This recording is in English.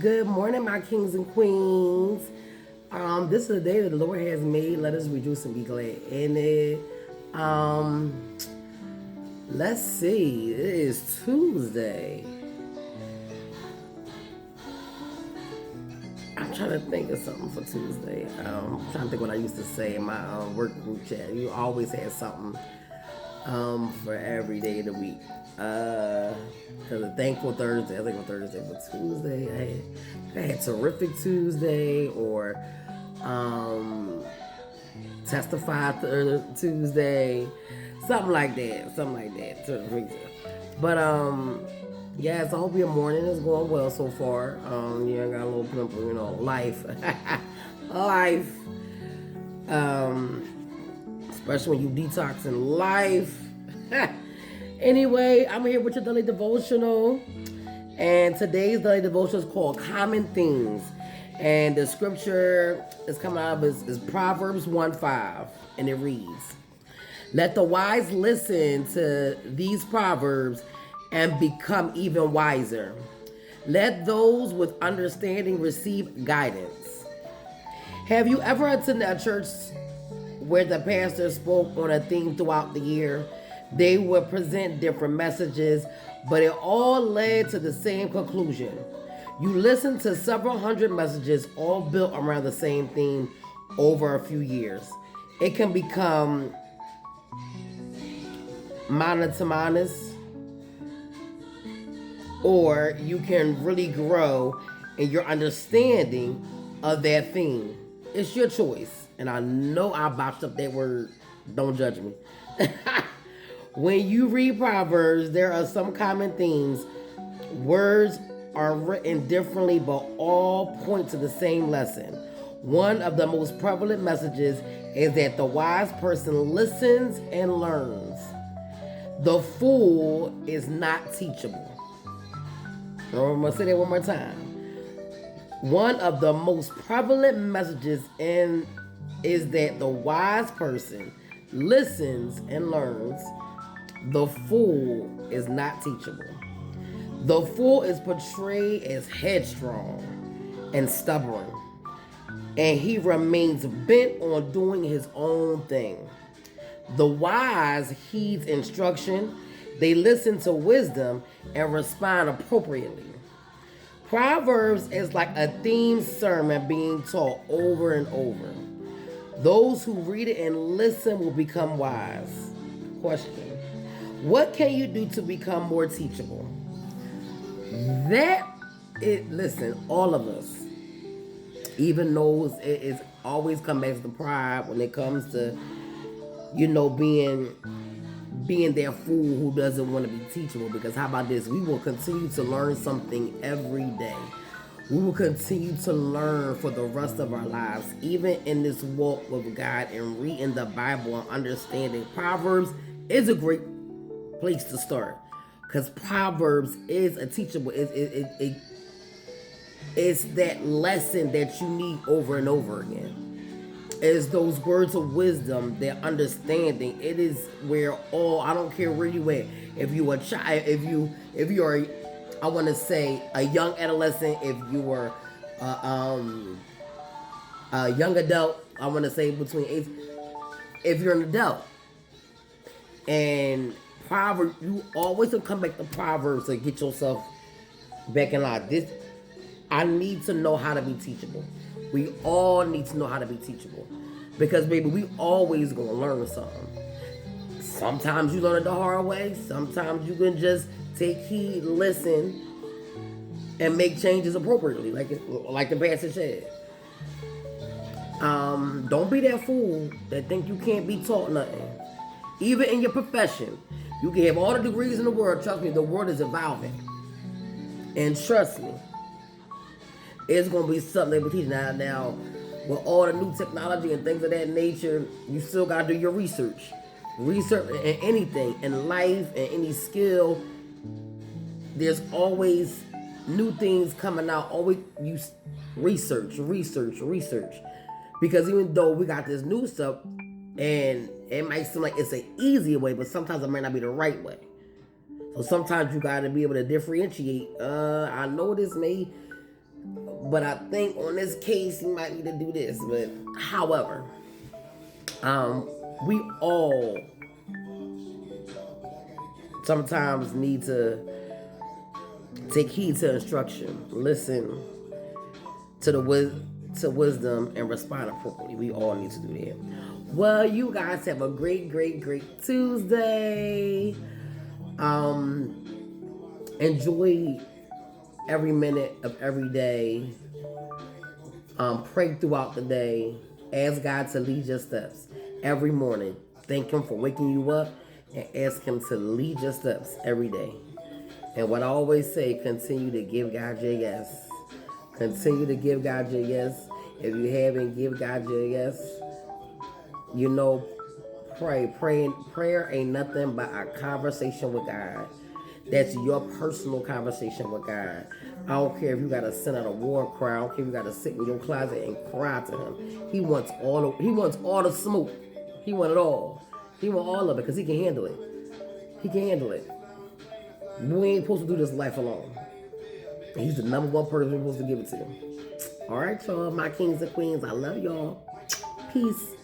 Good morning, my kings and queens. This is the day that the Lord has made. Let us rejoice and be glad in it. Let's see. It is Tuesday. I'm trying to think of something for Tuesday. I'm trying to think what I used to say in my work group chat. You always had something for every day of the week. Because a thankful Thursday, I think on Thursday, but Tuesday, I had terrific Tuesday or testify Tuesday, something like that. But yes, I hope your morning is going well so far. Yeah, I got a little pimple, life, life. Especially when you detoxing life. Anyway, I'm here with your daily devotional, and today's daily devotional is called Common Things, and the scripture is coming out of is Proverbs 1:5, and it reads, "Let the wise listen to these proverbs and become even wiser. Let those with understanding receive guidance." Have you ever attended a church where the pastor spoke on a theme throughout the year? They would present different messages, but it all led to the same conclusion. You listen to several hundred messages all built around the same theme over a few years. It can become monotonous, or you can really grow in your understanding of that theme. It's your choice. And I know I botched up that word. Don't judge me. When you read Proverbs, there are some common themes. Words are written differently, but all point to the same lesson. One of the most prevalent messages is that the wise person listens and learns. The fool is not teachable. I'm going to say that one more time. One of the most prevalent messages is that the wise person listens and learns. The fool is not teachable. The fool is portrayed as headstrong and stubborn, and he remains bent on doing his own thing. The wise heeds instruction, they listen to wisdom and respond appropriately. Proverbs is like a theme sermon being taught over and over. Those who read it and listen will become wise. Question: what can you do to become more teachable? Listen, all of us, even knows it is always come back to the pride when it comes to, being that fool who doesn't want to be teachable. Because how about this? We will continue to learn something every day. We will continue to learn for the rest of our lives, even in this walk with God and reading the Bible and understanding. Proverbs is a great place to start, because Proverbs is a teachable. It's that lesson that you need over and over again. It's those words of wisdom, that understanding. It is where I don't care where you at. If you a child, if you're, I want to say a young adolescent, if you were a young adult, I want to say between age, if you're an adult, and Proverbs, you always will come back to Proverbs to get yourself back in line. I need to know how to be teachable. We all need to know how to be teachable, because baby, we always gonna learn something. Sometimes you learn it the hard way. Sometimes you can just take heed, listen, and make changes appropriately, like the passage said. Don't be that fool that think you can't be taught nothing. Even in your profession, you can have all the degrees in the world. Trust me, the world is evolving. And trust me, it's going to be something they will teach now. With all the new technology and things of that nature, you still got to do your research. Research in anything, in life, and any skill. There's always new things coming out. Always you research. Because even though we got this new stuff, and it might seem like it's an easier way, but sometimes it might not be the right way. So sometimes you got to be able to differentiate. I know this may but I think on this case you might need to do this. But however, we all sometimes need to take heed to instruction, listen to to wisdom, and respond appropriately. We all need to do that. Well, you guys have a great, great, great Tuesday. Enjoy every minute of every day. Pray throughout the day. Ask God to lead your steps every morning. Thank Him for waking you up and ask Him to lead your steps every day. And what I always say, continue to give God your yes. Continue to give God your yes. If you haven't, give God your yes. You know, prayer ain't nothing but a conversation with God. That's your personal conversation with God. I don't care if you gotta send out a war cry. I don't care if you gotta sit in your closet and cry to Him. He wants all the smoke. He wants it all. He wants all of it because He can handle it. He can handle it. We ain't supposed to do this life alone. He's the number one person we're supposed to give it to. All right, y'all, my kings and queens. I love y'all. Peace.